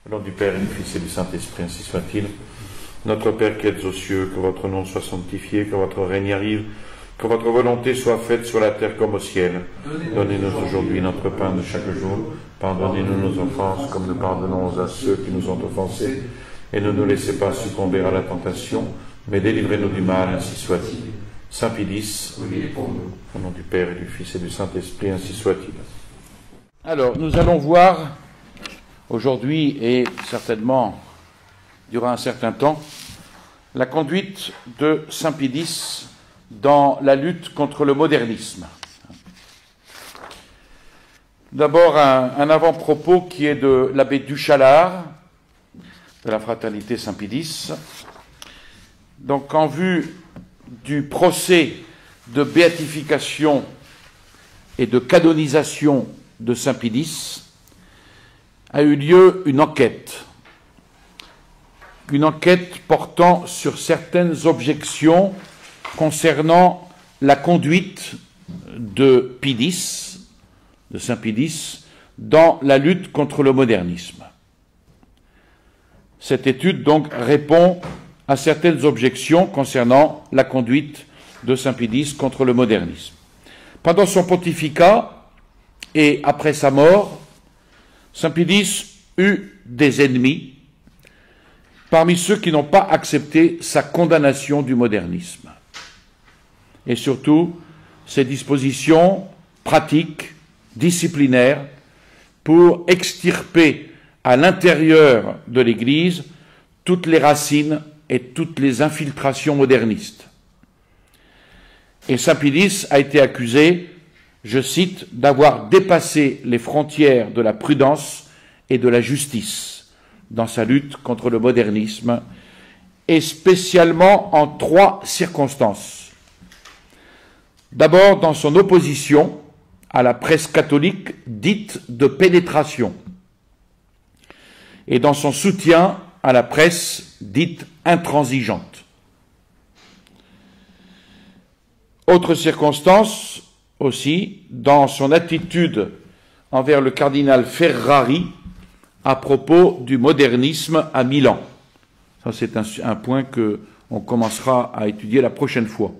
Au nom du Père et du Fils et du Saint-Esprit, ainsi soit-il. Notre Père qui êtes aux cieux, que votre nom soit sanctifié, que votre règne arrive, que votre volonté soit faite sur la terre comme au ciel. Donnez-nous aujourd'hui notre pain de chaque jour. Pardonnez-nous nos offenses, comme nous pardonnons à ceux qui nous ont offensés. Et ne nous laissez pas succomber à la tentation, mais délivrez-nous du mal, ainsi soit-il. Saint Pilice, au nom du Père et du Fils et du Saint-Esprit, ainsi soit-il. Alors, nous allons voir aujourd'hui et certainement durant un certain temps la conduite de Saint Pilice dans la lutte contre le modernisme. D'abord, un avant-propos qui est de l'abbé Duchalard, de la Fraternité Saint-Pilice. Donc, en vue du procès de béatification et de canonisation de Saint Pilice, a eu lieu une enquête portant sur certaines objections concernant la conduite de Pilice, de Saint Pilice, dans la lutte contre le modernisme. Cette étude donc répond à certaines objections concernant la conduite de Saint Pilice contre le modernisme. Pendant son pontificat et après sa mort, Saint Pilice eut des ennemis parmi ceux qui n'ont pas accepté sa condamnation du modernisme. Et surtout, ses dispositions pratiques, disciplinaires, pour extirper à l'intérieur de l'Église toutes les racines et toutes les infiltrations modernistes. Et Saint Pilice a été accusé, je cite, d'avoir dépassé les frontières de la prudence et de la justice dans sa lutte contre le modernisme, et spécialement en 3 circonstances. D'abord, dans son opposition à la presse catholique dite de pénétration, et dans son soutien à la presse dite intransigeante. Autre circonstance aussi, dans son attitude envers le cardinal Ferrari à propos du modernisme à Milan. Ça, c'est un point que on commencera à étudier la prochaine fois.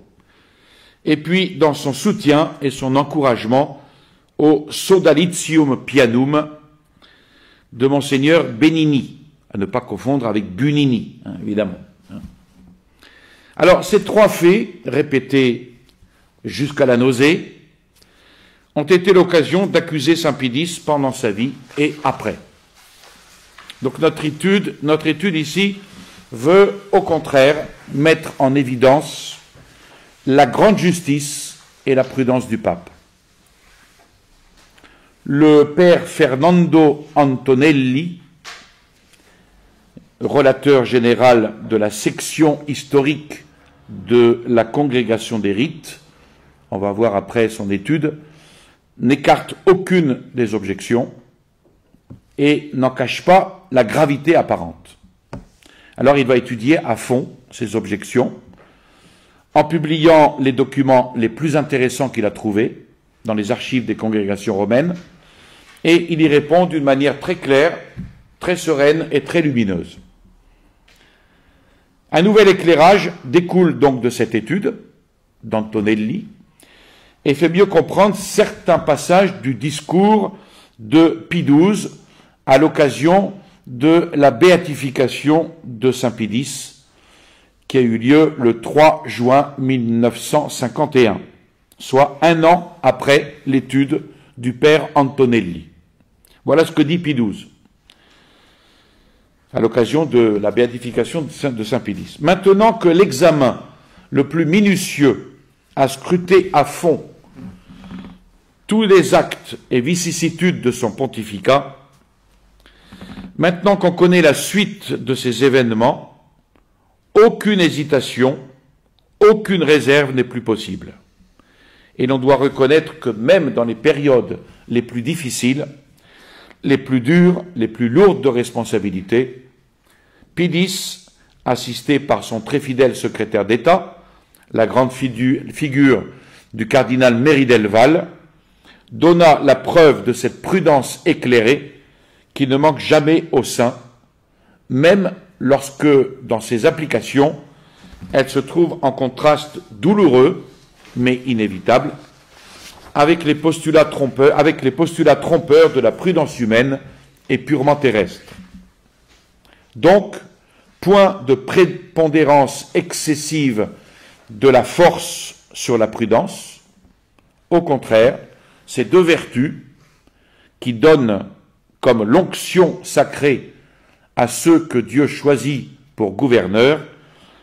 Et puis, dans son soutien et son encouragement au Sodalitium Pianum de Monseigneur Benini, à ne pas confondre avec Bunini, évidemment. Alors, ces 3 faits, répétés jusqu'à la nausée, ont été l'occasion d'accuser Saint Pilice pendant sa vie et après. Donc notre étude ici veut au contraire mettre en évidence la grande justice et la prudence du pape. Le père Fernando Antonelli, relateur général de la section historique de la Congrégation des rites, on va voir après son étude, n'écarte aucune des objections et n'en cache pas la gravité apparente. Alors il va étudier à fond ces objections en publiant les documents les plus intéressants qu'il a trouvés dans les archives des congrégations romaines, et il y répond d'une manière très claire, très sereine et très lumineuse. Un nouvel éclairage découle donc de cette étude d'Antonelli et fait mieux comprendre certains passages du discours de Pie XII à l'occasion de la béatification de Saint Pilice qui a eu lieu le 3 juin 1951, soit 1 an après l'étude du père Antonelli. Voilà ce que dit Pie XII à l'occasion de la béatification de Saint Pilice. Maintenant que l'examen le plus minutieux a scruté à fond tous les actes et vicissitudes de son pontificat, maintenant qu'on connaît la suite de ces événements, aucune hésitation, aucune réserve n'est plus possible. Et l'on doit reconnaître que même dans les périodes les plus difficiles, les plus dures, les plus lourdes de responsabilité, Pilice, assisté par son très fidèle secrétaire d'État, la grande figure du cardinal Méridelval, donna la preuve de cette prudence éclairée qui ne manque jamais aux saints même lorsque, dans ses applications, elle se trouve en contraste douloureux, mais inévitable, avec les postulats trompeurs de la prudence humaine et purement terrestre. Donc, point de prépondérance excessive de la force sur la prudence. Au contraire, ces deux vertus qui donnent comme l'onction sacrée à ceux que Dieu choisit pour gouverneurs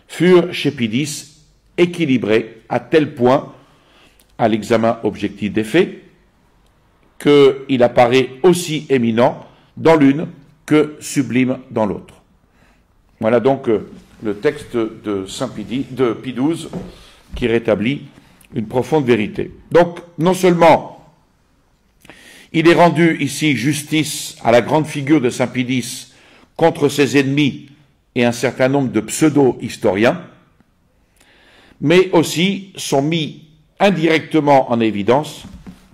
furent chez Pidis équilibrées à tel point, à l'examen objectif des faits, qu'il apparaît aussi éminent dans l'une que sublime dans l'autre. Voilà donc le texte de de Pie XII qui rétablit une profonde vérité. Donc, non seulement il est rendu ici justice à la grande figure de Saint Pidis contre ses ennemis et un certain nombre de pseudo-historiens, mais aussi sont mis indirectement en évidence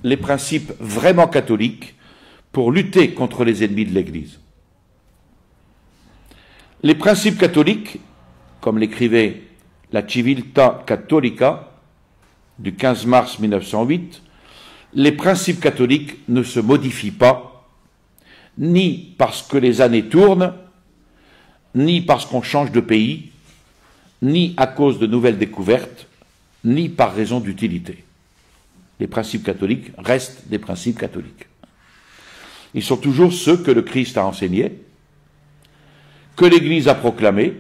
les principes vraiment catholiques pour lutter contre les ennemis de l'Église. Les principes catholiques, comme l'écrivait la Civiltà Cattolica du 15 mars 1908, les principes catholiques ne se modifient pas, ni parce que les années tournent, ni parce qu'on change de pays, ni à cause de nouvelles découvertes, ni par raison d'utilité. Les principes catholiques restent des principes catholiques. Ils sont toujours ceux que le Christ a enseignés, que l'Église a proclamés,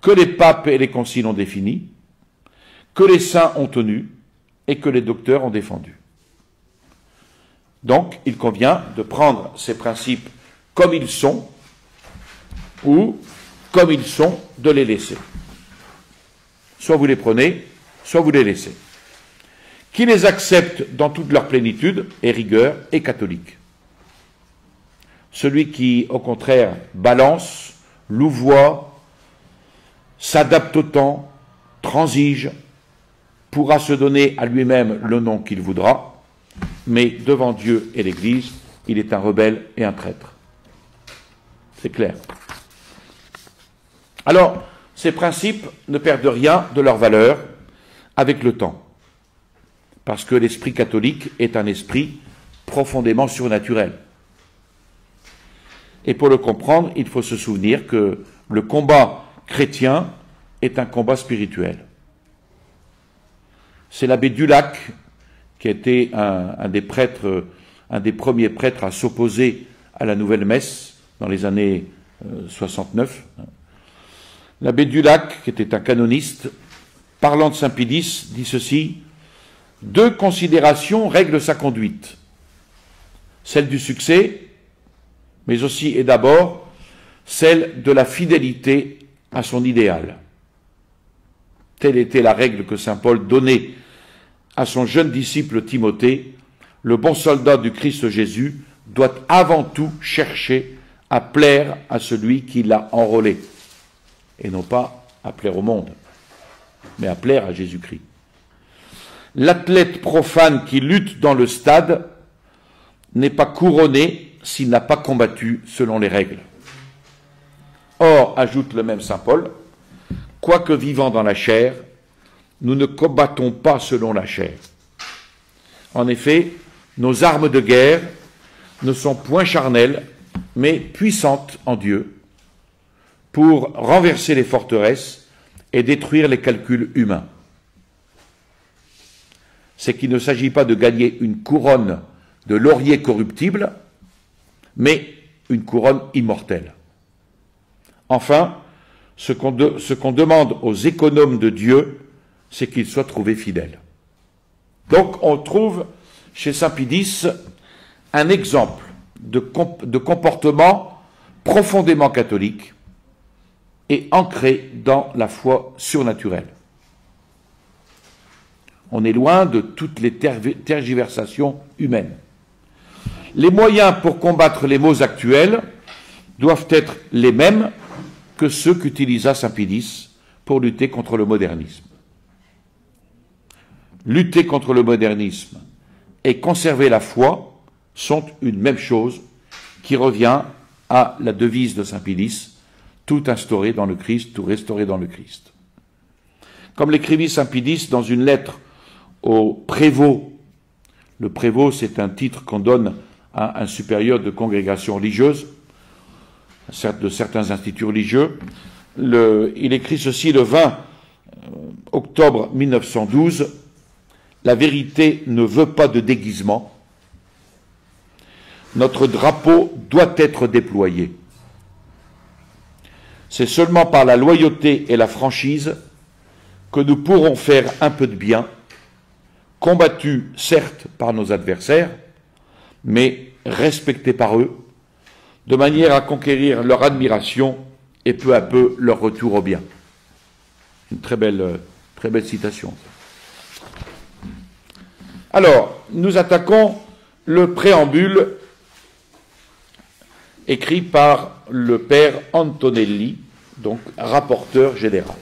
que les papes et les conciles ont définis, que les saints ont tenus et que les docteurs ont défendus. Donc, il convient de prendre ces principes comme ils sont, ou, comme ils sont, de les laisser. Soit vous les prenez, soit vous les laissez. Qui les accepte dans toute leur plénitude et rigueur est catholique. Celui qui, au contraire, balance, louvoie, s'adapte au temps, transige, pourra se donner à lui-même le nom qu'il voudra, mais devant Dieu et l'Église, il est un rebelle et un traître. C'est clair. Alors, ces principes ne perdent rien de leur valeur avec le temps, parce que l'esprit catholique est un esprit profondément surnaturel. Et pour le comprendre, il faut se souvenir que le combat chrétien est un combat spirituel. C'est l'abbé Dulac, qui était un des premiers prêtres à s'opposer à la nouvelle messe dans les années 69. L'abbé Dulac, qui était un canoniste, parlant de Saint Pidis, dit ceci: « Deux considérations règlent sa conduite, celle du succès, mais aussi et d'abord celle de la fidélité à son idéal. » Telle était la règle que saint Paul donnait à son jeune disciple Timothée. Le bon soldat du Christ Jésus doit avant tout chercher à plaire à celui qui l'a enrôlé, et non pas à plaire au monde, mais à plaire à Jésus-Christ. L'athlète profane qui lutte dans le stade n'est pas couronné s'il n'a pas combattu selon les règles. Or, ajoute le même saint Paul, quoique vivant dans la chair, nous ne combattons pas selon la chair. En effet, nos armes de guerre ne sont point charnelles, mais puissantes en Dieu, pour renverser les forteresses et détruire les calculs humains. C'est qu'il ne s'agit pas de gagner une couronne de laurier corruptible, mais une couronne immortelle. Enfin, ce qu'on demande aux économes de Dieu, c'est qu'ils soient trouvés fidèles. Donc on trouve chez saint Pidis un exemple de comportement profondément catholique et ancré dans la foi surnaturelle. On est loin de toutes les tergiversations humaines. Les moyens pour combattre les maux actuels doivent être les mêmes que ceux qu'utilisa saint Pidis pour lutter contre le modernisme. Lutter contre le modernisme et conserver la foi sont une même chose qui revient à la devise de Saint Pie X, tout instauré dans le Christ, tout restauré dans le Christ. Comme l'écrivit Saint Pie X dans une lettre au prévôt. Le prévôt, c'est un titre qu'on donne à un supérieur de congrégation religieuse, de certains instituts religieux. Il écrit ceci le 20 octobre 1912. La vérité ne veut pas de déguisement. Notre drapeau doit être déployé. C'est seulement par la loyauté et la franchise que nous pourrons faire un peu de bien, combattus certes par nos adversaires, mais respectés par eux, de manière à conquérir leur admiration et peu à peu leur retour au bien. Une très belle citation. Alors, nous attaquons le préambule écrit par le père Antonelli, donc rapporteur général.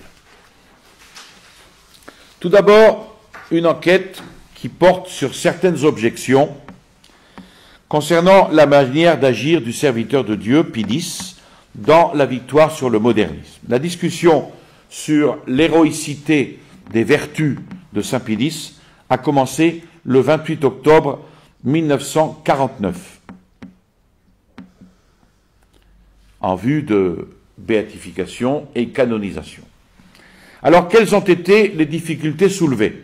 Tout d'abord, une enquête qui porte sur certaines objections concernant la manière d'agir du serviteur de Dieu, Pie X, dans la victoire sur le modernisme. La discussion sur l'héroïcité des vertus de Saint Pie X a commencé le 28 octobre 1949, en vue de béatification et canonisation. Alors, quelles ont été les difficultés soulevées?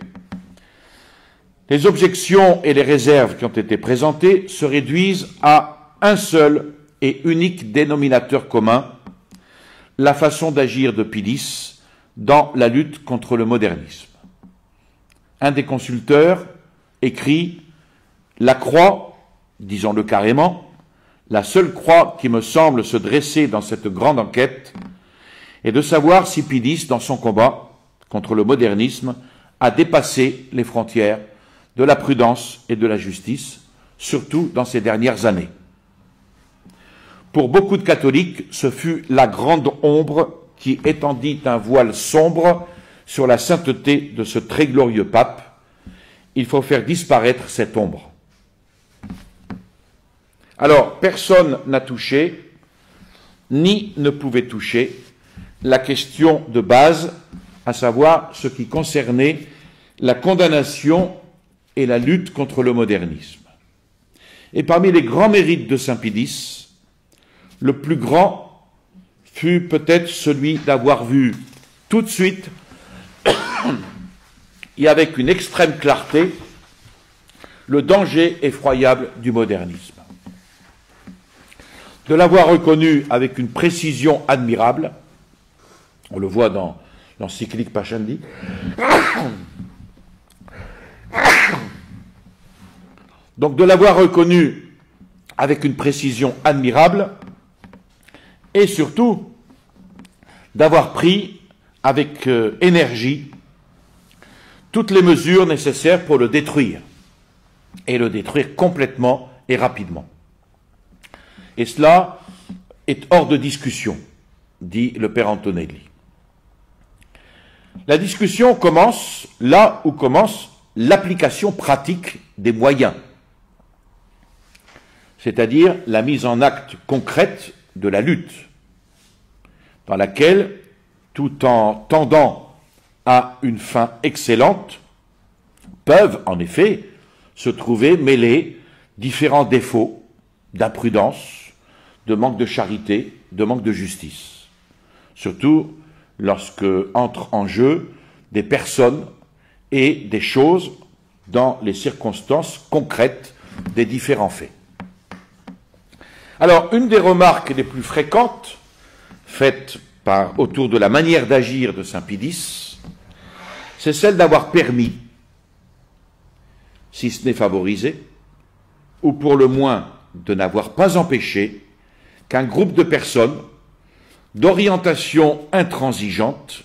Les objections et les réserves qui ont été présentées se réduisent à un seul et unique dénominateur commun, la façon d'agir de Pie X dans la lutte contre le modernisme. Un des consulteurs écrit « La croix, disons-le carrément, la seule croix qui me semble se dresser dans cette grande enquête est de savoir si Pie X, dans son combat contre le modernisme, a dépassé les frontières de la prudence et de la justice, surtout dans ces dernières années. Pour beaucoup de catholiques, ce fut la grande ombre qui étendit un voile sombre sur la sainteté de ce très glorieux pape. Il faut faire disparaître cette ombre. Alors, personne n'a touché, ni ne pouvait toucher, la question de base, à savoir ce qui concernait la condamnation et la lutte contre le modernisme. Et parmi les grands mérites de Saint Pie X, le plus grand fut peut-être celui d'avoir vu tout de suite et avec une extrême clarté le danger effroyable du modernisme. De l'avoir reconnu avec une précision admirable, on le voit dans l'encyclique Pascendi, donc de l'avoir reconnu avec une précision admirable et surtout d'avoir pris avec énergie toutes les mesures nécessaires pour le détruire et le détruire complètement et rapidement. Et cela est hors de discussion, dit le père Antonelli. La discussion commence là où commence l'application pratique des moyens, c'est-à-dire la mise en acte concrète de la lutte, dans laquelle, tout en tendant à une fin excellente, peuvent en effet se trouver mêlés différents défauts d'imprudence, de manque de charité, de manque de justice. Surtout lorsque entrent en jeu des personnes et des choses dans les circonstances concrètes des différents faits. Alors, une des remarques les plus fréquentes faites autour de la manière d'agir de Saint Pie X, c'est celle d'avoir permis, si ce n'est favorisé, ou pour le moins de n'avoir pas empêché qu'un groupe de personnes d'orientation intransigeante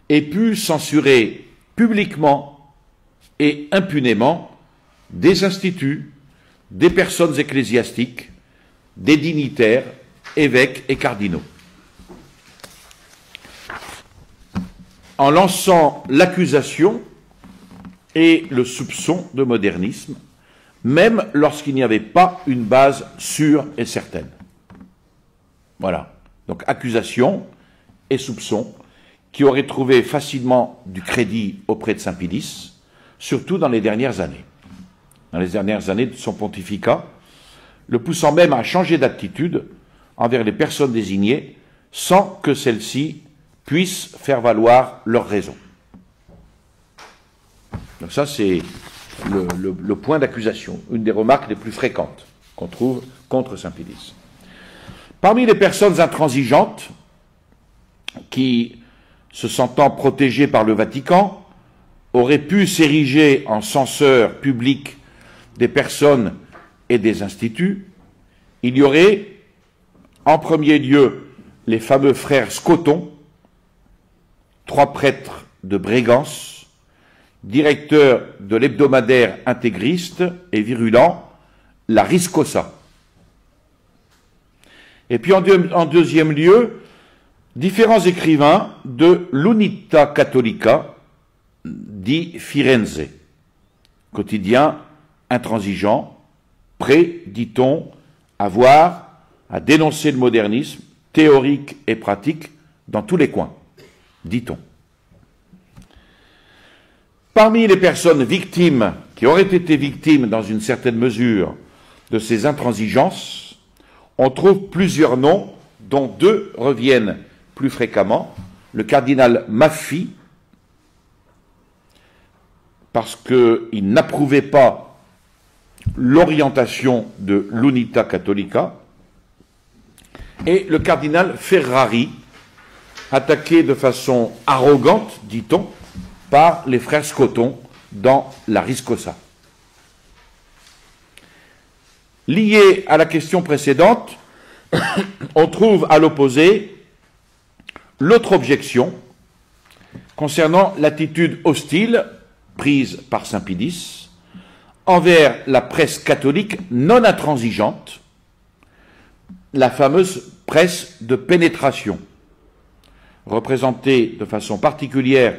ait pu censurer publiquement et impunément des instituts, des personnes ecclésiastiques, des dignitaires, évêques et cardinaux. En lançant l'accusation et le soupçon de modernisme, même lorsqu'il n'y avait pas une base sûre et certaine. Voilà. Donc accusation et soupçon qui auraient trouvé facilement du crédit auprès de Saint Pidis, surtout dans les dernières années. Dans les dernières années de son pontificat, le poussant même à changer d'attitude envers les personnes désignées sans que celles-ci puissent faire valoir leurs raisons. Donc ça, c'est le point d'accusation, une des remarques les plus fréquentes qu'on trouve contre Saint Pidis. Parmi les personnes intransigeantes qui, se sentant protégées par le Vatican, auraient pu s'ériger en censeurs publics des personnes et des instituts, il y aurait en premier lieu les fameux frères Scoton, 3 prêtres de Brégance, directeurs de l'hebdomadaire intégriste et virulent La Riscosa. Et puis en deuxième lieu, différents écrivains de l'Unità Cattolica di Firenze, quotidien intransigeant, prêt, dit-on, à dénoncer le modernisme théorique et pratique dans tous les coins, dit-on. Parmi les personnes victimes, qui auraient été victimes dans une certaine mesure de ces intransigences, on trouve plusieurs noms, dont 2 reviennent plus fréquemment. Le cardinal Maffy, parce qu'il n'approuvait pas l'orientation de l'Unità Cattolica, et le cardinal Ferrari, attaqué de façon arrogante, dit-on, par les frères Scoton dans La Riscosa. Lié à la question précédente, on trouve à l'opposé l'autre objection concernant l'attitude hostile prise par Saint Pidis envers la presse catholique non intransigeante, la fameuse presse de pénétration, représentée de façon particulière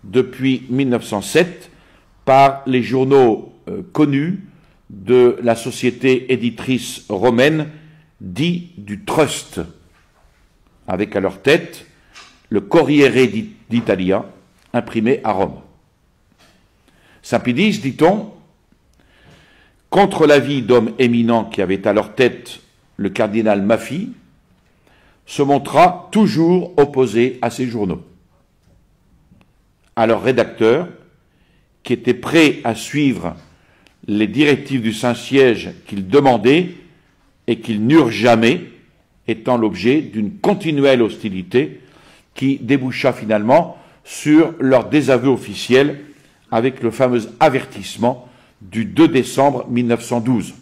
depuis 1907 par les journaux connus de la société éditrice romaine dit du Trust, avec à leur tête le Corriere d'Italia, imprimé à Rome. Saint Pidis, dit-on, contre l'avis d'hommes éminents qui avaient à leur tête le cardinal Maffy, se montra toujours opposé à ces journaux, à leurs rédacteurs, qui étaient prêts à suivre les directives du Saint-Siège qu'ils demandaient et qu'ils n'eurent jamais, étant l'objet d'une continuelle hostilité qui déboucha finalement sur leur désaveu officiel avec le fameux avertissement du 2 décembre 1912.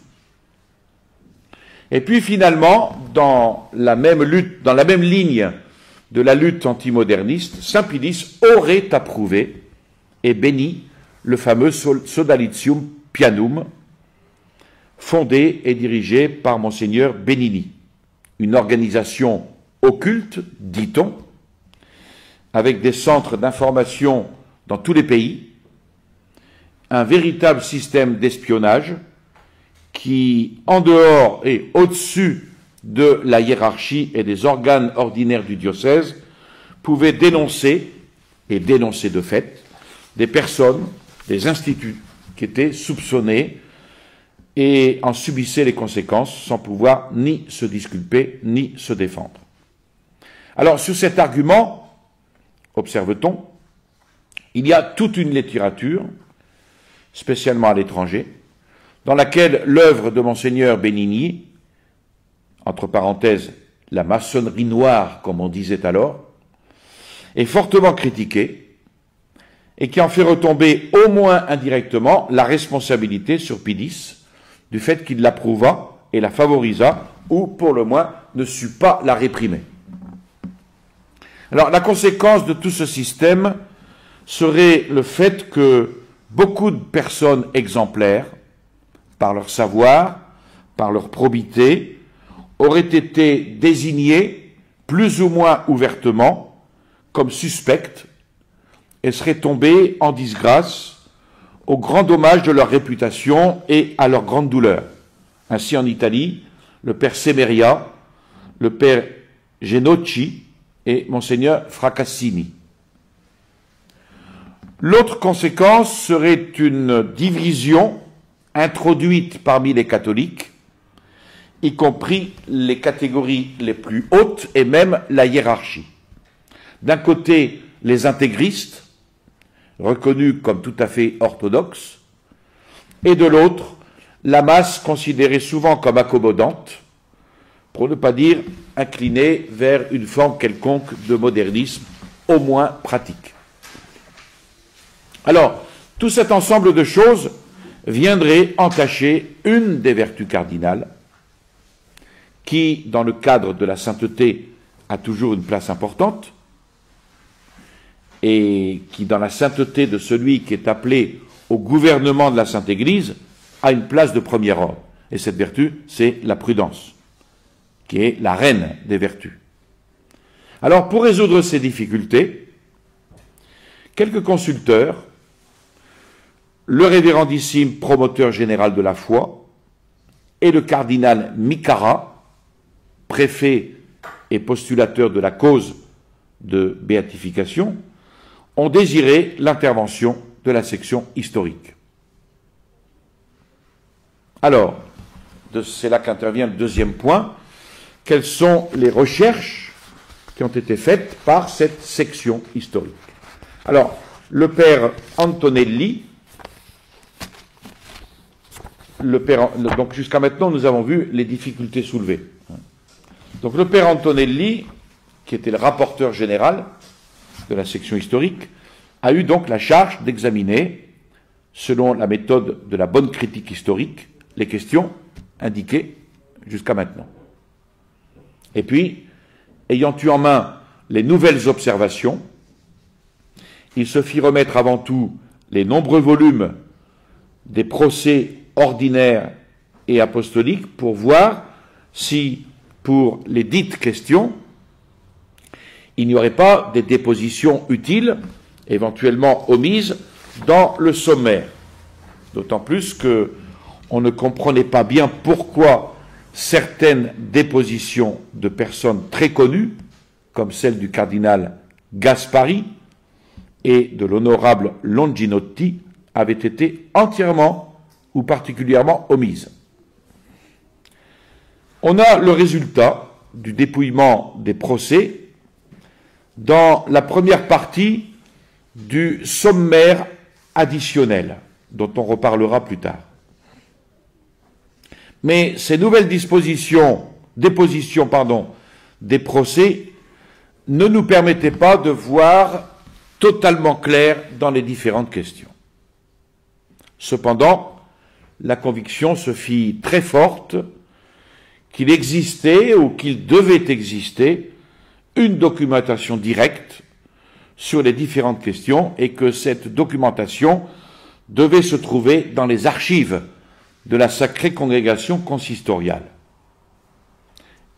Et puis finalement, dans la même ligne de la lutte antimoderniste, Saint Pidis aurait approuvé et béni le fameux Sodalitium Pianum, fondé et dirigé par Monseigneur Benini, une organisation occulte, dit-on, avec des centres d'information dans tous les pays, un véritable système d'espionnage qui, en dehors et au-dessus de la hiérarchie et des organes ordinaires du diocèse, pouvait dénoncer, et dénoncer de fait, des personnes, des instituts qui étaient soupçonnés et en subissaient les conséquences sans pouvoir ni se disculper ni se défendre. Alors, sur cet argument, observe-t-on, il y a toute une littérature, spécialement à l'étranger, dans laquelle l'œuvre de Monseigneur Benini, entre parenthèses, la maçonnerie noire, comme on disait alors, est fortement critiquée et qui en fait retomber au moins indirectement la responsabilité sur Pidis du fait qu'il l'approuva et la favorisa, ou pour le moins ne sut pas la réprimer. Alors la conséquence de tout ce système serait le fait que beaucoup de personnes exemplaires, par leur savoir, par leur probité, auraient été désignées plus ou moins ouvertement comme suspectes et seraient tombées en disgrâce au grand dommage de leur réputation et à leur grande douleur. Ainsi en Italie, le père Semeria, le père Genocci et Monseigneur Fracassini. L'autre conséquence serait une division introduite parmi les catholiques, y compris les catégories les plus hautes et même la hiérarchie. D'un côté, les intégristes, reconnus comme tout à fait orthodoxes, et de l'autre, la masse considérée souvent comme accommodante, pour ne pas dire inclinée vers une forme quelconque de modernisme, au moins pratique. Alors, tout cet ensemble de choses viendrait entacher une des vertus cardinales, qui, dans le cadre de la sainteté, a toujours une place importante, et qui, dans la sainteté de celui qui est appelé au gouvernement de la Sainte Église, a une place de premier ordre. Et cette vertu, c'est la prudence, qui est la reine des vertus. Alors, pour résoudre ces difficultés, quelques consulteurs, le révérendissime promoteur général de la foi et le cardinal Micara, préfet et postulateur de la cause de béatification, ont désiré l'intervention de la section historique. Alors, c'est là qu'intervient le deuxième point. Quelles sont les recherches qui ont été faites par cette section historique? Alors, le père Antonelli, donc jusqu'à maintenant, nous avons vu les difficultés soulevées. Donc le père Antonelli, qui était le rapporteur général de la section historique, a eu donc la charge d'examiner, selon la méthode de la bonne critique historique, les questions indiquées jusqu'à maintenant. Et puis, ayant eu en main les nouvelles observations, il se fit remettre avant tout les nombreux volumes des procès ordinaires et apostoliques pour voir si, pour les dites questions, il n'y aurait pas des dépositions utiles, éventuellement omises, dans le sommaire. D'autant plus qu'on ne comprenait pas bien pourquoi certaines dépositions de personnes très connues, comme celle du cardinal Gaspari et de l'honorable Longinotti, avaient été entièrement ou particulièrement omises. On a le résultat du dépouillement des procès dans la première partie du sommaire additionnel, dont on reparlera plus tard. Mais ces nouvelles dépositions des procès ne nous permettaient pas de voir totalement clair dans les différentes questions. Cependant, la conviction se fit très forte qu'il existait ou qu'il devait exister une documentation directe sur les différentes questions et que cette documentation devait se trouver dans les archives de la Sacrée Congrégation consistoriale.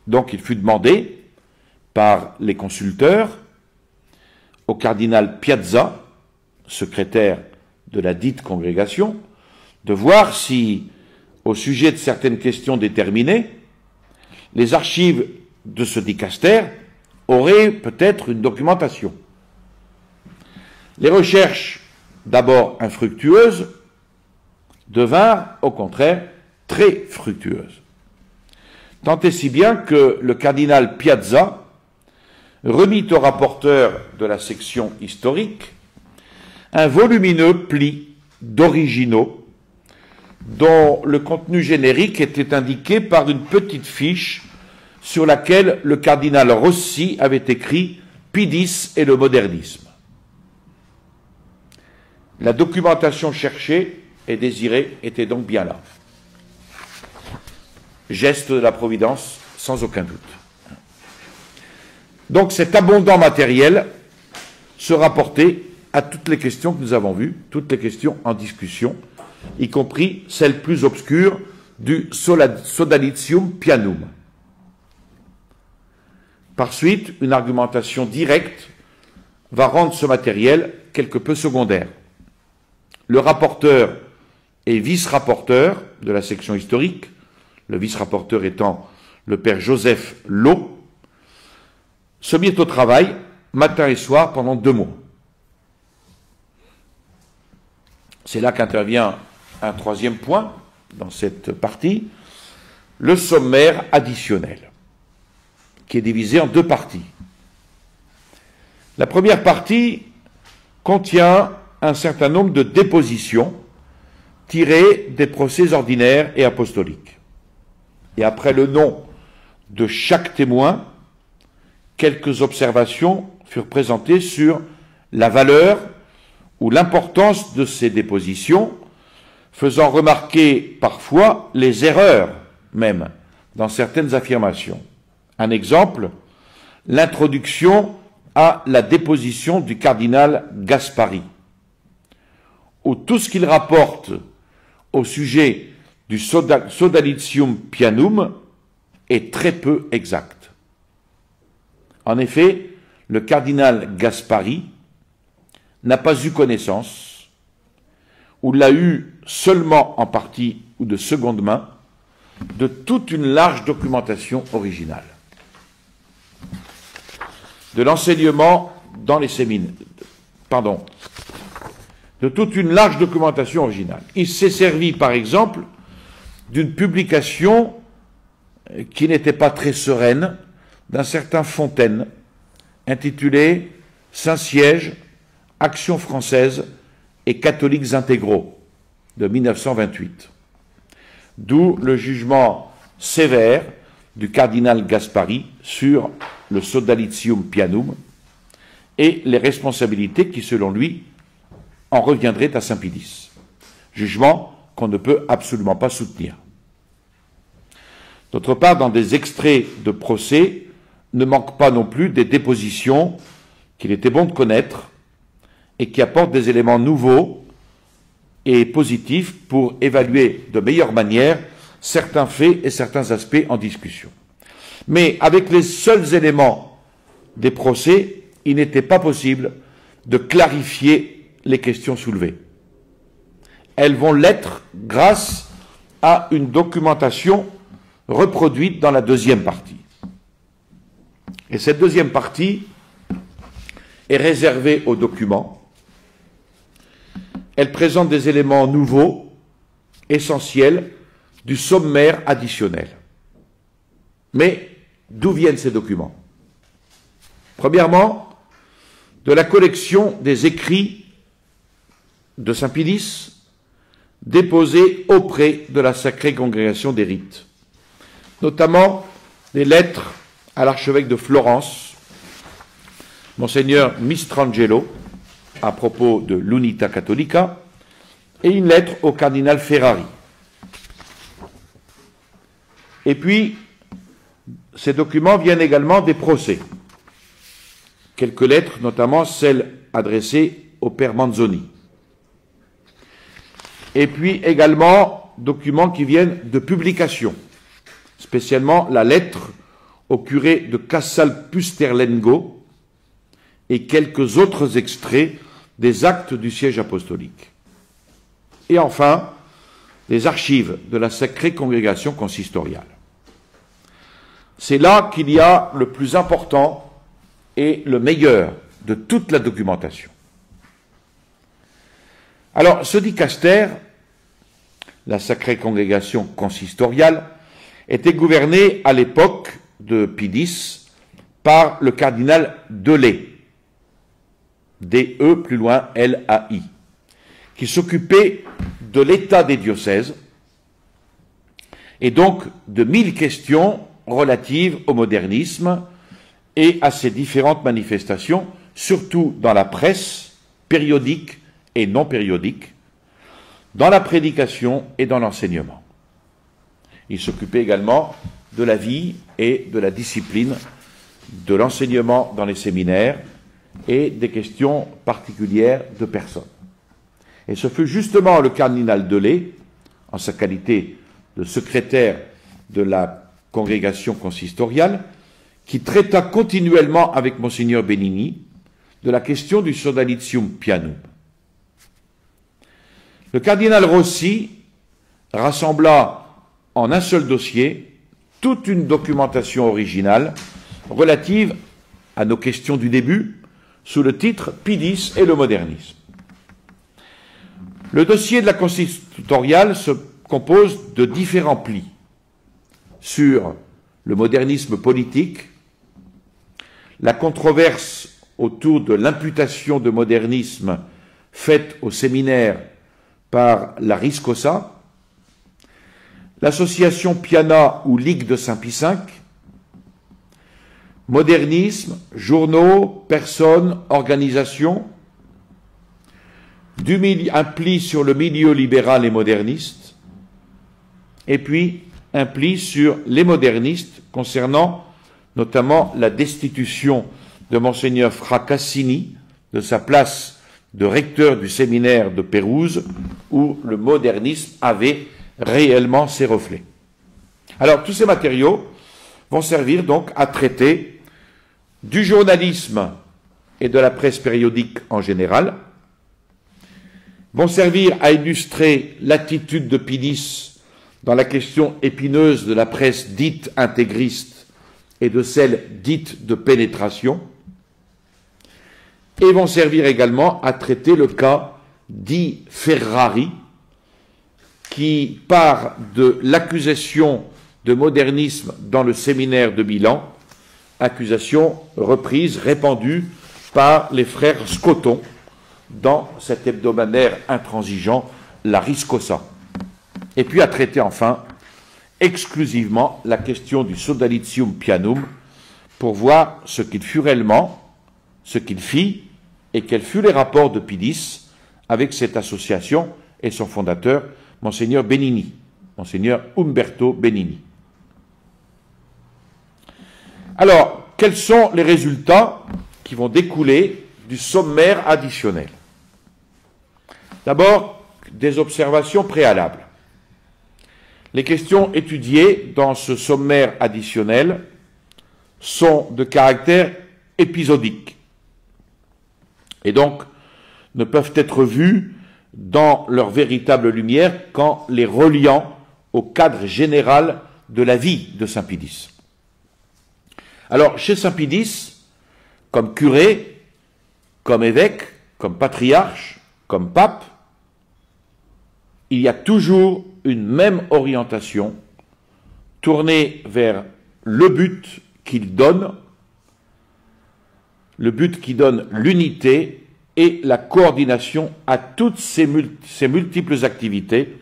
Donc il fut demandé par les consulteurs au cardinal Piazza, secrétaire de la dite congrégation, de voir si, au sujet de certaines questions déterminées, les archives de ce dicaster auraient peut-être une documentation. Les recherches, d'abord infructueuses, devinrent, au contraire, très fructueuses. Tant et si bien que le cardinal Piazza remit au rapporteur de la section historique un volumineux pli d'originaux dont le contenu générique était indiqué par une petite fiche sur laquelle le cardinal Rossi avait écrit « Pidis et le modernisme ». La documentation cherchée et désirée était donc bien là. Geste de la Providence, sans aucun doute. Donc cet abondant matériel se rapportait à toutes les questions que nous avons vues, toutes les questions en discussion, y compris celles plus obscures du Sodalitium Pianum. Par suite, une argumentation directe va rendre ce matériel quelque peu secondaire. Le rapporteur et vice-rapporteur de la section historique, le vice-rapporteur étant le père Joseph Lowe, se mit au travail, matin et soir, pendant 2 mois. C'est là qu'intervient un troisième point dans cette partie, le sommaire additionnel, qui est divisé en 2 parties. La première partie contient un certain nombre de dépositions tirées des procès ordinaires et apostoliques. Et après le nom de chaque témoin, quelques observations furent présentées sur la valeur ou l'importance de ces dépositions, faisant remarquer parfois les erreurs même dans certaines affirmations. Un exemple, l'introduction à la déposition du cardinal Gaspari, où tout ce qu'il rapporte au sujet du Sodalitium Pianum est très peu exact. En effet, le cardinal Gaspari n'a pas eu connaissance, ou l'a eu seulement en partie ou de seconde main, de toute une large documentation originale. De l'enseignement dans les séminaires, de toute une large documentation originale. Il s'est servi, par exemple, d'une publication qui n'était pas très sereine, d'un certain Fontaine, intitulé « Saint-Siège, Action française et catholiques intégraux » de 1928. D'où le jugement sévère du cardinal Gaspari sur le Sodalitium Pianum et les responsabilités qui, selon lui, en reviendraient à Saint Pie X. Jugement qu'on ne peut absolument pas soutenir. D'autre part, dans des extraits de procès, ne manquent pas non plus des dépositions qu'il était bon de connaître et qui apportent des éléments nouveaux et positifs pour évaluer de meilleure manière certains faits et certains aspects en discussion. Mais avec les seuls éléments des procès, il n'était pas possible de clarifier les questions soulevées. Elles vont l'être grâce à une documentation reproduite dans la deuxième partie. Et cette deuxième partie est réservée aux documents. Elle présente des éléments nouveaux, essentiels, du sommaire additionnel. Mais d'où viennent ces documents? Premièrement, de la collection des écrits de Saint Pie X déposés auprès de la Sacrée Congrégation des Rites, notamment les lettres à l'archevêque de Florence, Monseigneur Mistrangelo, à propos de l'Unità Catholica, et une lettre au cardinal Ferrari. Et puis, ces documents viennent également des procès. Quelques lettres, notamment celles adressées au père Manzoni. Et puis également, documents qui viennent de publications, spécialement la lettre au curé de Casal Pusterlengo et quelques autres extraits des actes du siège apostolique. Et enfin, les archives de la Sacrée Congrégation consistoriale. C'est là qu'il y a le plus important et le meilleur de toute la documentation. Alors, ce dicaster, la Sacrée Congrégation consistoriale, était gouverné à l'époque de Pie X par le cardinal Delay, D-E plus loin L-A-I, qui s'occupait de l'état des diocèses et donc de 1000 questions relatives au modernisme et à ses différentes manifestations, surtout dans la presse périodique et non périodique, dans la prédication et dans l'enseignement. Il s'occupait également de la vie et de la discipline, de l'enseignement dans les séminaires et des questions particulières de personnes. Et ce fut justement le cardinal Delay, en sa qualité de secrétaire de la congrégation consistoriale, qui traita continuellement avec Monseigneur Benigni de la question du Sodalitium Pianum. Le cardinal Rossi rassembla en un seul dossier toute une documentation originale relative à nos questions du début sous le titre « Pidis et le modernisme ». Le dossier de la consistoriale se compose de différents plis sur le modernisme politique, la controverse autour de l'imputation de modernisme faite au séminaire par la Riscosa, l'association Piana ou Ligue de Saint-Pie V, modernisme, journaux, personnes, organisations, un pli sur le milieu libéral et moderniste, et puis un pli sur les modernistes concernant notamment la destitution de Monseigneur Fra Cassini de sa place de recteur du séminaire de Pérouse, où le modernisme avait réellement ses reflets. Alors, tous ces matériaux vont servir donc à traiter du journalisme et de la presse périodique en général, vont servir à illustrer l'attitude de Pidis dans la question épineuse de la presse dite intégriste et de celle dite de pénétration, et vont servir également à traiter le cas dit Ferrari, qui part de l'accusation de modernisme dans le séminaire de Milan, accusation reprise, répandue par les frères Scoton dans cet hebdomadaire intransigeant, la Riscosa. Et puis à traiter enfin exclusivement la question du Sodalitium Pianum pour voir ce qu'il fut réellement, ce qu'il fit et quels furent les rapports de Pidis avec cette association et son fondateur, Monseigneur Benini, Monseigneur Umberto Benini. Alors, quels sont les résultats qui vont découler du sommaire additionnel? D'abord, des observations préalables. Les questions étudiées dans ce sommaire additionnel sont de caractère épisodique et donc ne peuvent être vues dans leur véritable lumière qu'en les reliant au cadre général de la vie de Saint Pidis. Alors, chez Saint Pidis, comme curé, comme évêque, comme patriarche, comme pape, il y a toujours une même orientation tournée vers le but qu'il donne, le but qui donne l'unité et la coordination à toutes ces multiples activités,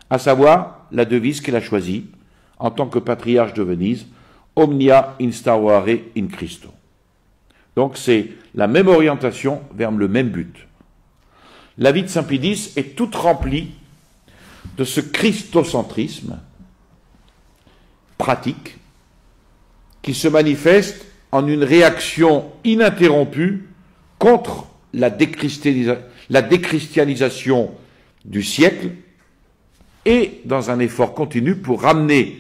à savoir la devise qu'il a choisie en tant que patriarche de Venise, Omnia instaurare in Christo. Donc c'est la même orientation vers le même but. La vie de Saint Pidis est toute remplie de ce christocentrisme pratique qui se manifeste en une réaction ininterrompue contre la déchristianisation du siècle et dans un effort continu pour ramener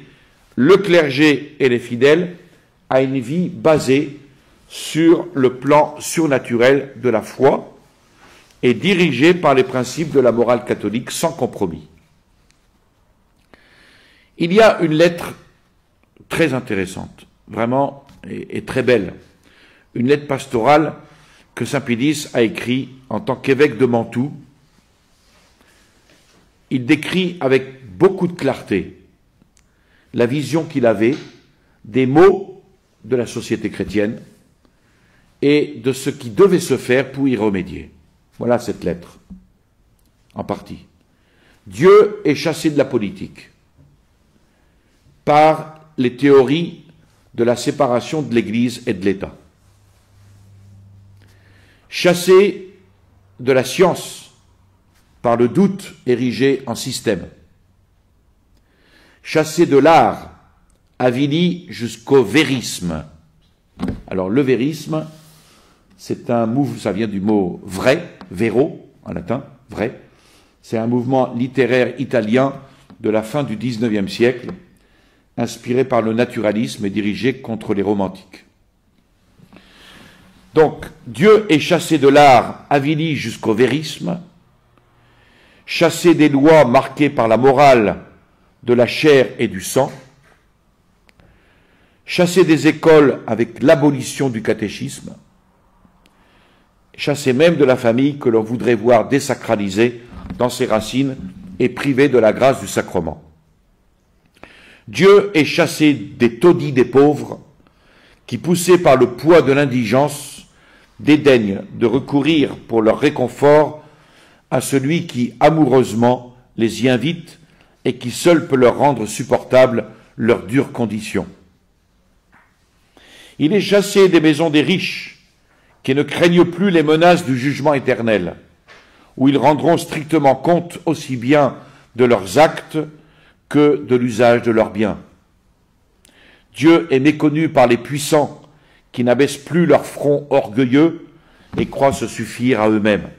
le clergé et les fidèles à une vie basée sur le plan surnaturel de la foi et dirigée par les principes de la morale catholique sans compromis. Il y a une lettre très intéressante, vraiment, et très belle, une lettre pastorale que Saint Pidis a écrite en tant qu'évêque de Mantoue. Il décrit avec beaucoup de clarté la vision qu'il avait des maux de la société chrétienne et de ce qui devait se faire pour y remédier. Voilà cette lettre, en partie. Dieu est chassé de la politique par les théories de la séparation de l'Église et de l'État. Chassé de la science par le doute érigé en système. Chassé de l'art, avili jusqu'au vérisme. Alors le vérisme, c'est un mouvement, ça vient du mot vrai, vero, en latin, vrai. C'est un mouvement littéraire italien de la fin du XIXe siècle, inspiré par le naturalisme et dirigé contre les romantiques. Donc, Dieu est chassé de l'art, avili jusqu'au vérisme, chassé des lois marquées par la morale de la chair et du sang, chassé des écoles avec l'abolition du catéchisme, chassé même de la famille que l'on voudrait voir désacralisée dans ses racines et privée de la grâce du sacrement. Dieu est chassé des taudis des pauvres qui, poussés par le poids de l'indigence, dédaignent de recourir pour leur réconfort à celui qui amoureusement les y invite et qui seul peut leur rendre supportables leurs dures conditions. Il est chassé des maisons des riches qui ne craignent plus les menaces du jugement éternel, où ils rendront strictement compte aussi bien de leurs actes que de l'usage de leurs biens. Dieu est méconnu par les puissants qui n'abaissent plus leur front orgueilleux et croient se suffire à eux-mêmes.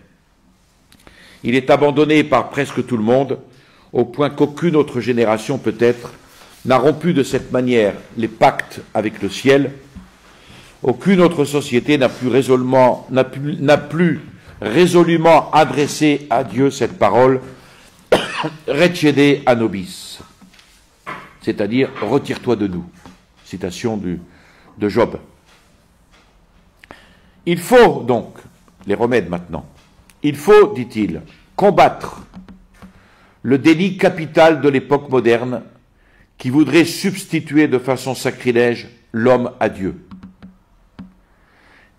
Il est abandonné par presque tout le monde, au point qu'aucune autre génération peut-être n'a rompu de cette manière les pactes avec le ciel. Aucune autre société n'a plus résolument adressé à Dieu cette parole « Recede a nobis », c'est-à-dire « retire-toi de nous », citation de Job. Il faut donc, les remèdes maintenant, il faut, dit-il, combattre le délit capital de l'époque moderne qui voudrait substituer de façon sacrilège l'homme à Dieu.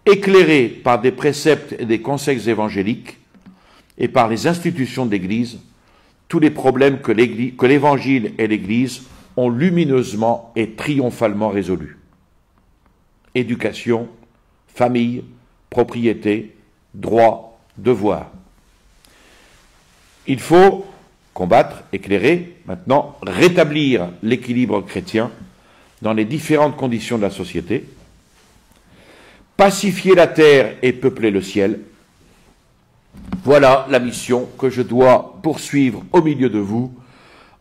Éclairé par des préceptes et des conseils évangéliques et par les institutions de l'Église, tous les problèmes que l'Évangile et l'Église ont lumineusement et triomphalement résolus. Éducation, famille, propriété, droit, devoir. Il faut combattre, éclairer, maintenant, rétablir l'équilibre chrétien dans les différentes conditions de la société, pacifier la terre et peupler le ciel. Voilà la mission que je dois poursuivre au milieu de vous,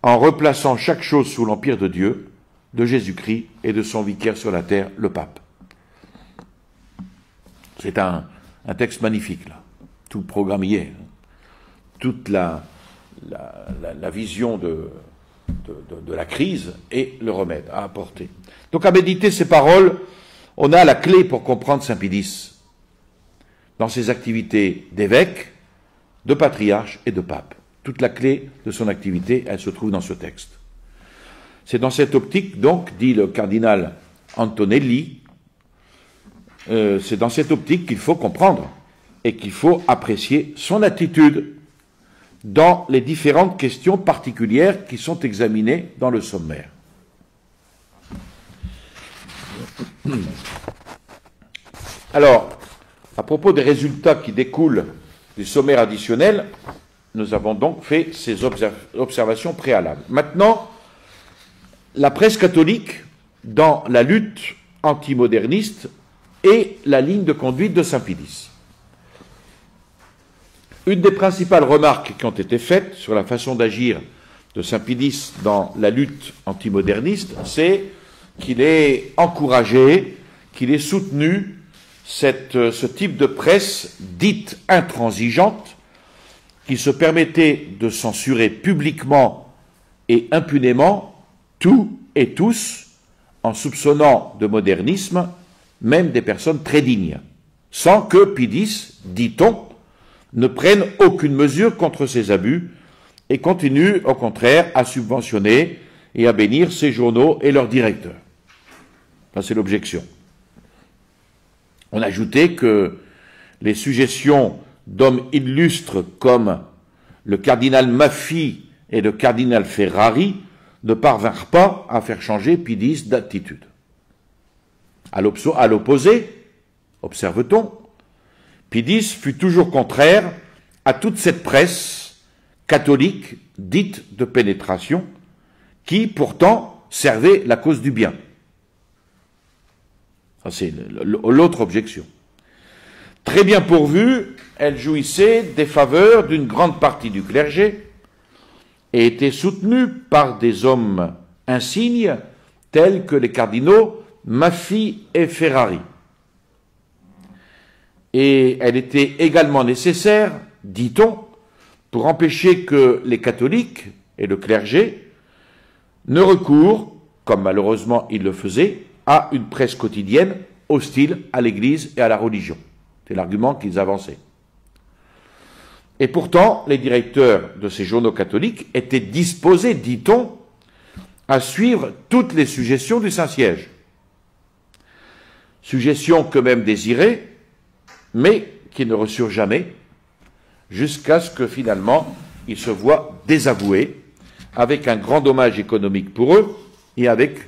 en replaçant chaque chose sous l'empire de Dieu, de Jésus-Christ et de son vicaire sur la terre, le pape. C'est un texte magnifique, là. Tout le programme y est. Toute la vision de la crise et le remède à apporter. Donc à méditer ces paroles, on a la clé pour comprendre Saint Pie dans ses activités d'évêque, de patriarche et de pape. Toute la clé de son activité, elle se trouve dans ce texte. C'est dans cette optique, donc, dit le cardinal Antonelli, c'est dans cette optique qu'il faut comprendre et qu'il faut apprécier son attitude dans les différentes questions particulières qui sont examinées dans le sommaire. Alors, à propos des résultats qui découlent du sommaire additionnel, nous avons donc fait ces observations préalables. Maintenant, la presse catholique, dans la lutte antimoderniste, et la ligne de conduite de Saint Pie. Une des principales remarques qui ont été faites sur la façon d'agir de Saint Pie dans la lutte antimoderniste, c'est qu'il est encouragé, qu'il est soutenu ce type de presse dite intransigeante, qui se permettait de censurer publiquement et impunément tout et tous, en soupçonnant de modernisme même des personnes très dignes, sans que Pie X, dit-on, ne prenne aucune mesure contre ces abus et continue au contraire à subventionner et à bénir ces journaux et leurs directeurs. Ça, c'est l'objection. On ajoutait que les suggestions d'hommes illustres comme le cardinal Maffei et le cardinal Ferrari ne parvinrent pas à faire changer Pie X d'attitude. À l'opposé, observe-t-on, Pie X fut toujours contraire à toute cette presse catholique dite de pénétration qui, pourtant, servait la cause du bien. Ça, c'est l'autre objection. Très bien pourvue, elle jouissait des faveurs d'une grande partie du clergé et était soutenue par des hommes insignes tels que les cardinaux Maffei et Ferrari. Et elle était également nécessaire, dit-on, pour empêcher que les catholiques et le clergé ne recourent, comme malheureusement ils le faisaient, à une presse quotidienne hostile à l'Église et à la religion. C'est l'argument qu'ils avançaient. Et pourtant, les directeurs de ces journaux catholiques étaient disposés, dit-on, à suivre toutes les suggestions du Saint-Siège. Suggestions qu'eux-mêmes désiraient, mais qui ne reçurent jamais, jusqu'à ce que finalement ils se voient désavoués, avec un grand dommage économique pour eux, et avec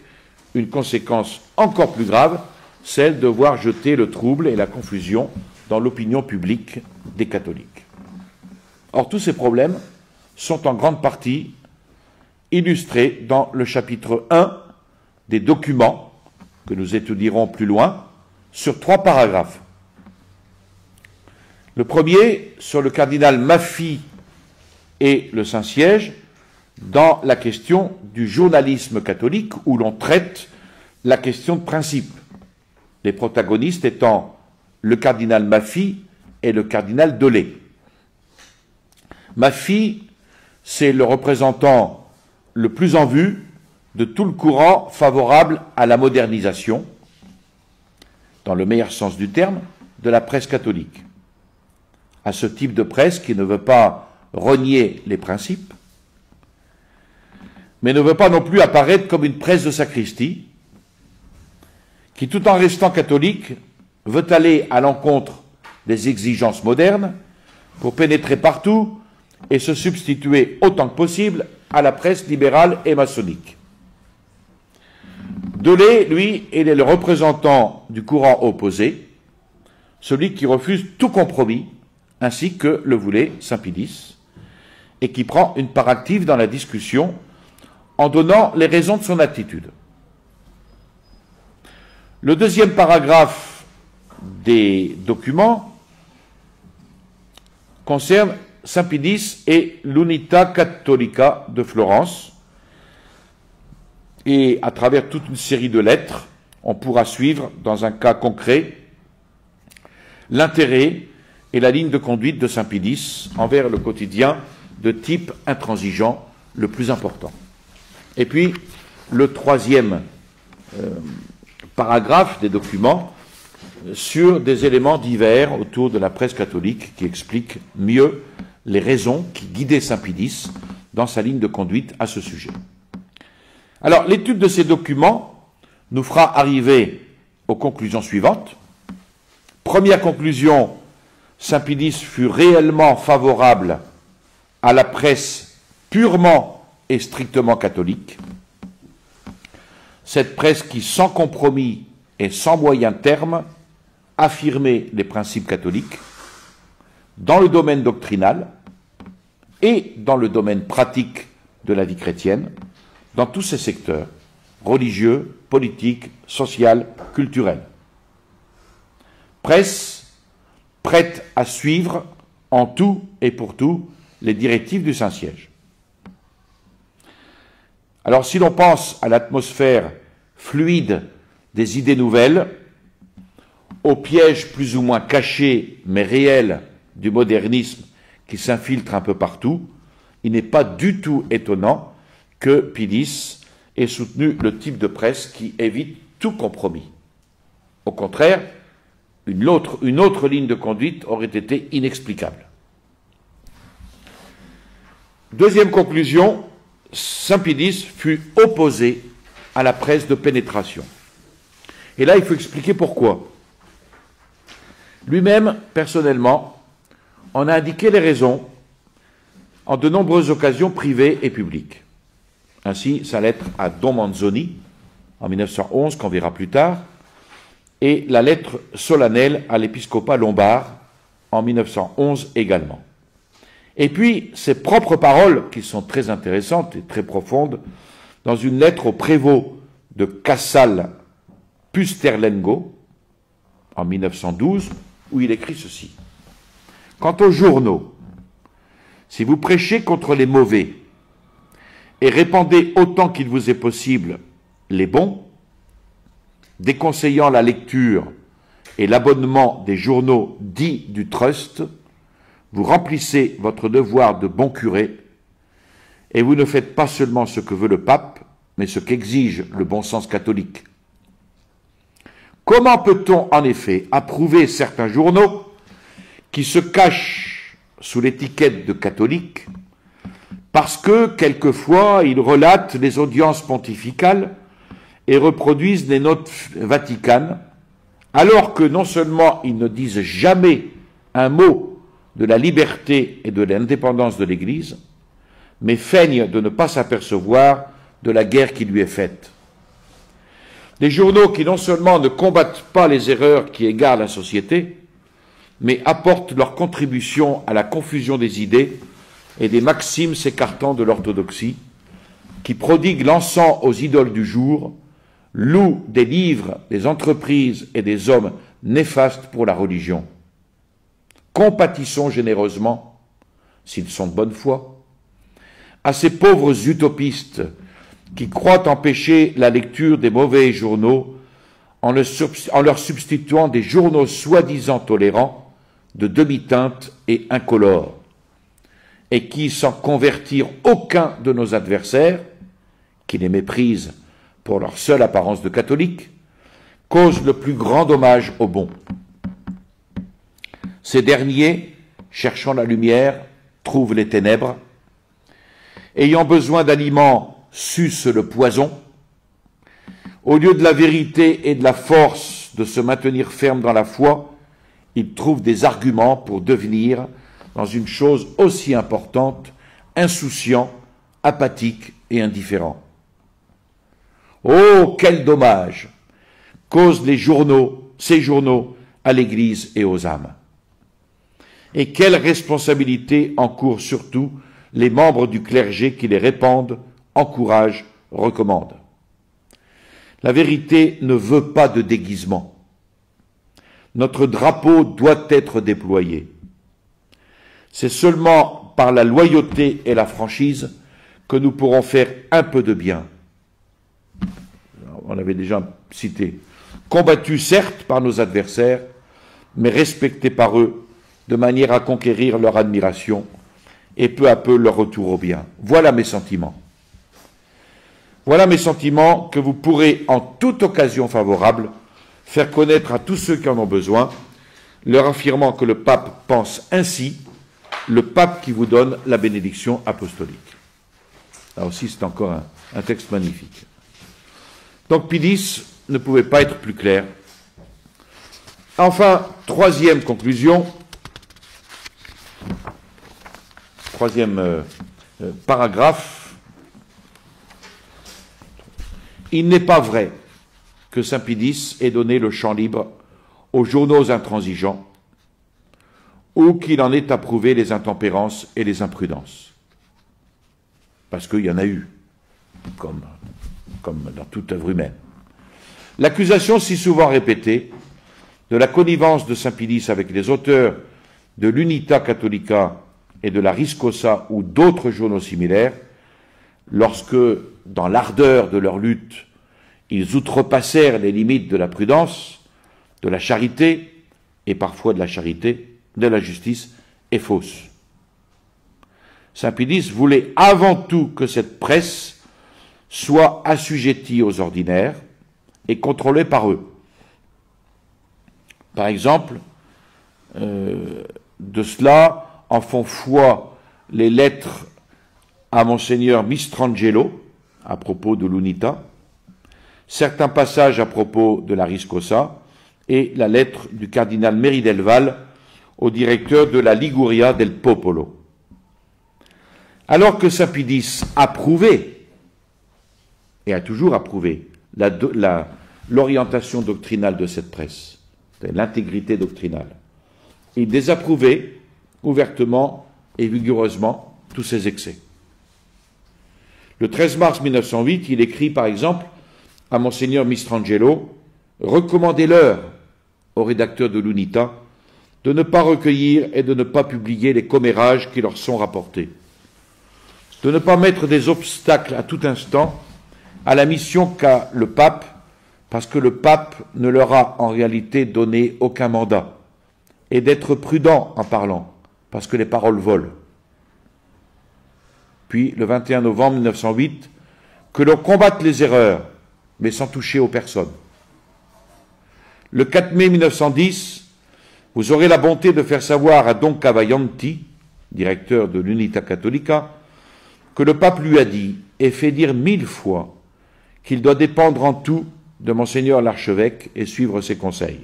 une conséquence encore plus grave, celle de voir jeter le trouble et la confusion dans l'opinion publique des catholiques. Or, tous ces problèmes sont en grande partie illustrés dans le chapitre 1 des documents que nous étudierons plus loin, sur 3 paragraphes. Le premier, sur le cardinal Maffy et le Saint-Siège, dans la question du journalisme catholique, où l'on traite la question de principe, les protagonistes étant le cardinal Maffy et le cardinal Delay. Maffy, c'est le représentant le plus en vue de tout le courant favorable à la modernisation, dans le meilleur sens du terme, de la presse catholique. À ce type de presse qui ne veut pas renier les principes, mais ne veut pas non plus apparaître comme une presse de sacristie, qui, tout en restant catholique, veut aller à l'encontre des exigences modernes pour pénétrer partout et se substituer autant que possible à la presse libérale et maçonnique. Delay, lui, il est le représentant du courant opposé, celui qui refuse tout compromis, ainsi que le voulait Saint Pie X, et qui prend une part active dans la discussion en donnant les raisons de son attitude. Le deuxième paragraphe des documents concerne Saint Pie X et l'Unità Cattolica de Florence. Et à travers toute une série de lettres, on pourra suivre, dans un cas concret, l'intérêt et la ligne de conduite de Saint Pie X envers le quotidien de type intransigeant le plus important. Et puis, le troisième paragraphe des documents sur des éléments divers autour de la presse catholique qui expliquent mieux les raisons qui guidaient Saint Pie X dans sa ligne de conduite à ce sujet. Alors, l'étude de ces documents nous fera arriver aux conclusions suivantes. Première conclusion, Saint Pie X fut réellement favorable à la presse purement et strictement catholique. Cette presse qui, sans compromis et sans moyen terme, affirmait les principes catholiques dans le domaine doctrinal et dans le domaine pratique de la vie chrétienne, dans tous ces secteurs, religieux, politiques, social, culturels. Presse prête à suivre en tout et pour tout les directives du Saint-Siège. Alors si l'on pense à l'atmosphère fluide des idées nouvelles, aux pièges plus ou moins cachés mais réels du modernisme qui s'infiltre un peu partout, il n'est pas du tout étonnant que Pie X ait soutenu le type de presse qui évite tout compromis. Au contraire, une autre ligne de conduite aurait été inexplicable. Deuxième conclusion, Saint Pie X fut opposé à la presse de pénétration. Et là, il faut expliquer pourquoi. Lui-même, personnellement, en a indiqué les raisons en de nombreuses occasions privées et publiques. Ainsi, sa lettre à Don Manzoni, en 1911, qu'on verra plus tard, et la lettre solennelle à l'épiscopat lombard, en 1911 également. Et puis, ses propres paroles, qui sont très intéressantes et très profondes, dans une lettre au prévôt de Casal Pusterlengo, en 1912, où il écrit ceci. « Quant aux journaux, si vous prêchez contre les mauvais et répandez autant qu'il vous est possible les bons, déconseillant la lecture et l'abonnement des journaux dits du trust, vous remplissez votre devoir de bon curé et vous ne faites pas seulement ce que veut le pape, mais ce qu'exige le bon sens catholique. Comment peut-on en effet approuver certains journaux qui se cachent sous l'étiquette de catholiques parce que, quelquefois, ils relatent les audiences pontificales et reproduisent les notes vaticanes, alors que non seulement ils ne disent jamais un mot de la liberté et de l'indépendance de l'Église, mais feignent de ne pas s'apercevoir de la guerre qui lui est faite. Des journaux qui non seulement ne combattent pas les erreurs qui égarent la société, mais apportent leur contribution à la confusion des idées et des maximes s'écartant de l'orthodoxie, qui prodiguent l'encens aux idoles du jour, louent des livres, des entreprises et des hommes néfastes pour la religion. Compatissons généreusement, s'ils sont de bonne foi, à ces pauvres utopistes qui croient empêcher la lecture des mauvais journaux en leur substituant des journaux soi-disant tolérants, de demi-teinte et incolores, et qui, sans convertir aucun de nos adversaires, qui les méprisent pour leur seule apparence de catholiques, causent le plus grand dommage aux bons. Ces derniers, cherchant la lumière, trouvent les ténèbres, ayant besoin d'aliments, sucent le poison. Au lieu de la vérité et de la force de se maintenir ferme dans la foi, ils trouvent des arguments pour devenir, dans une chose aussi importante, insouciants, apathiques et indifférents. Oh, quel dommage causent ces journaux à l'Église et aux âmes. Et quelle responsabilité encourent surtout les membres du clergé qui les répandent, encouragent, recommandent. La vérité ne veut pas de déguisement. Notre drapeau doit être déployé. C'est seulement par la loyauté et la franchise que nous pourrons faire un peu de bien. On l'avait déjà cité. Combattus certes par nos adversaires, mais respectés par eux, de manière à conquérir leur admiration et peu à peu leur retour au bien. Voilà mes sentiments. Voilà mes sentiments que vous pourrez, en toute occasion favorable, faire connaître à tous ceux qui en ont besoin, leur affirmant que le pape pense ainsi, le pape qui vous donne la bénédiction apostolique. Là aussi, c'est encore un texte magnifique. Donc Pie X ne pouvait pas être plus clair. Enfin, troisième conclusion, troisième paragraphe. Il n'est pas vrai que saint Pie X ait donné le champ libre aux journaux intransigeants ou qu'il en ait approuvé les intempérances et les imprudences. Parce qu'il y en a eu, comme dans toute œuvre humaine. L'accusation si souvent répétée de la connivence de saint Pie X avec les auteurs de l'Unita Catholica et de la Riscosa ou d'autres journaux similaires, lorsque, dans l'ardeur de leur lutte, ils outrepassèrent les limites de la prudence, de la charité, et parfois de la charité, de la justice, est fausse. Saint Pie X voulait avant tout que cette presse soit assujettie aux ordinaires et contrôlée par eux. Par exemple, de cela en font foi les lettres à Monseigneur Mistrangelo à propos de l'Unita, certains passages à propos de la Riscosa et la lettre du cardinal Meri del Val au directeur de la Liguria del Popolo. Alors que saint Pie X approuvait, et a toujours approuvé, l'orientation doctrinale de cette presse, l'intégrité doctrinale, il désapprouvait ouvertement et vigoureusement tous ces excès. Le 13 mars 1908, il écrit par exemple à Monseigneur Mistrangelo, recommandez-leur aux rédacteurs de l'Unita de ne pas recueillir et de ne pas publier les commérages qui leur sont rapportés, de ne pas mettre des obstacles à tout instant à la mission qu'a le pape, parce que le pape ne leur a en réalité donné aucun mandat, et d'être prudent en parlant, parce que les paroles volent. Puis, le 21 novembre 1908, que l'on combatte les erreurs, mais sans toucher aux personnes. le 4 mai 1910, vous aurez la bonté de faire savoir à Don Cavaglianti, directeur de l'Unità Cattolica, que le pape lui a dit et fait dire 1000 fois qu'il doit dépendre en tout de Monseigneur l'archevêque et suivre ses conseils,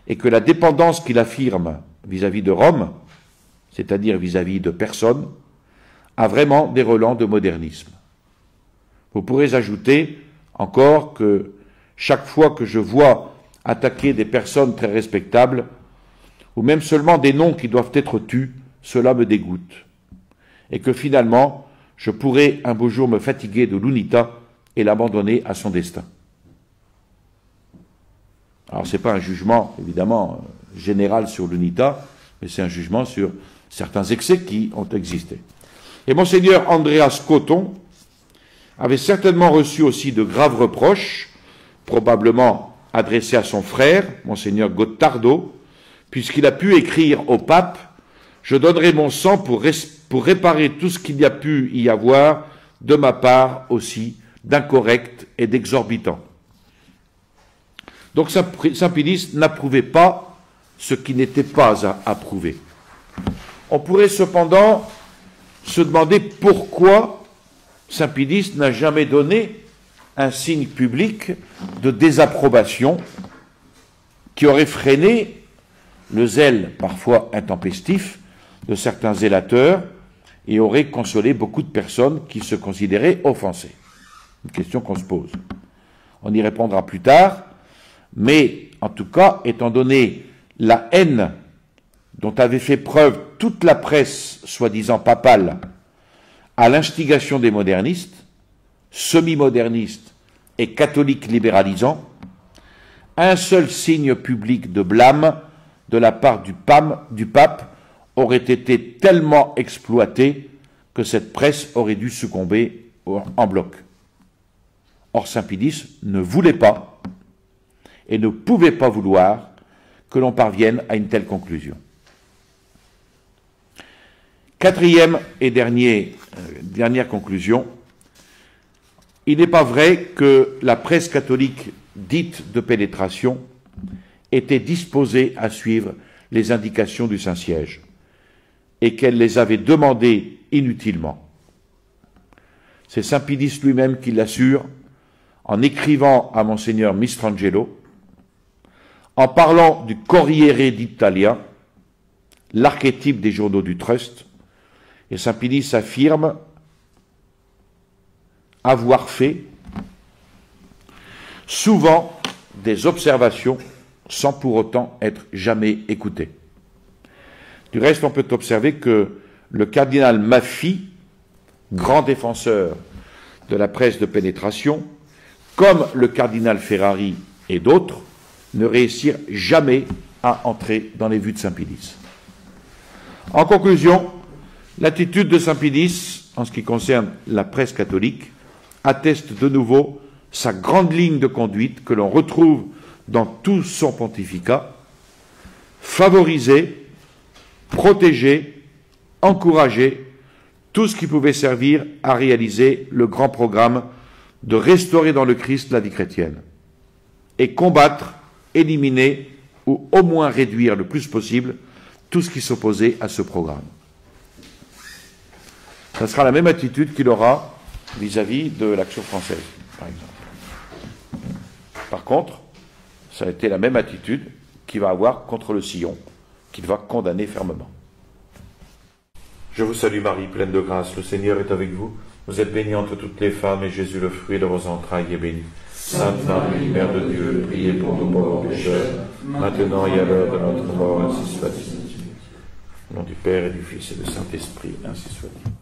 et que la dépendance qu'il affirme vis-à-vis de Rome, c'est-à-dire vis-à-vis de personne, a vraiment des relents de modernisme. Vous pourrez ajouter encore que chaque fois que je vois attaquer des personnes très respectables, ou même seulement des noms qui doivent être tus, cela me dégoûte, et que finalement, je pourrais un beau jour me fatiguer de l'UNITA et l'abandonner à son destin. Alors ce n'est pas un jugement, évidemment, général sur l'UNITA, mais c'est un jugement sur certains excès qui ont existé. Et Monseigneur Andreas Coton avait certainement reçu aussi de graves reproches, probablement adressés à son frère, Monseigneur Gottardo, puisqu'il a pu écrire au pape « Je donnerai mon sang pour réparer tout ce qu'il y a pu y avoir, de ma part aussi, d'incorrect et d'exorbitant. » Donc Saint Pidis n'approuvait pas ce qui n'était pas à approuver. On pourrait cependant se demander pourquoi Saint Pidis n'a jamais donné un signe public de désapprobation qui aurait freiné le zèle parfois intempestif de certains zélateurs et aurait consolé beaucoup de personnes qui se considéraient offensées. Une question qu'on se pose. On y répondra plus tard, mais en tout cas, étant donné la haine dont avait fait preuve toute la presse soi-disant papale à l'instigation des modernistes, semi-modernistes et catholiques libéralisants, un seul signe public de blâme de la part du pape aurait été tellement exploité que cette presse aurait dû succomber en bloc. Or Saint Pidis ne voulait pas et ne pouvait pas vouloir que l'on parvienne à une telle conclusion. Quatrième et dernière conclusion, il n'est pas vrai que la presse catholique dite de pénétration était disposée à suivre les indications du Saint-Siège et qu'elle les avait demandées inutilement. C'est Saint Pidis lui-même qui l'assure en écrivant à Monseigneur Mistrangelo, en parlant du Corriere d'Italia, l'archétype des journaux du Trust, et Saint Pidis affirme avoir fait souvent des observations sans pour autant être jamais écouté. Du reste, on peut observer que le cardinal Maffy, grand défenseur de la presse de pénétration, comme le cardinal Ferrari et d'autres, ne réussirent jamais à entrer dans les vues de Saint Pidis. En conclusion, l'attitude de Saint Pidis, en ce qui concerne la presse catholique, atteste de nouveau sa grande ligne de conduite que l'on retrouve dans tout son pontificat: favoriser, protéger, encourager tout ce qui pouvait servir à réaliser le grand programme de restaurer dans le Christ la vie chrétienne, et combattre, éliminer ou au moins réduire le plus possible tout ce qui s'opposait à ce programme. Ça sera la même attitude qu'il aura vis-à-vis de l'Action française, par exemple. Par contre, ça a été la même attitude qu'il va avoir contre le sillon, qu'il va condamner fermement. Je vous salue Marie, pleine de grâce, le Seigneur est avec vous. Vous êtes bénie entre toutes les femmes, et Jésus, le fruit de vos entrailles, est béni. Sainte Marie, Mère de Dieu, priez pour nous pauvres pécheurs, maintenant et à l'heure de notre mort, ainsi soit-il. Au nom du Père et du Fils et du Saint-Esprit, ainsi soit-il.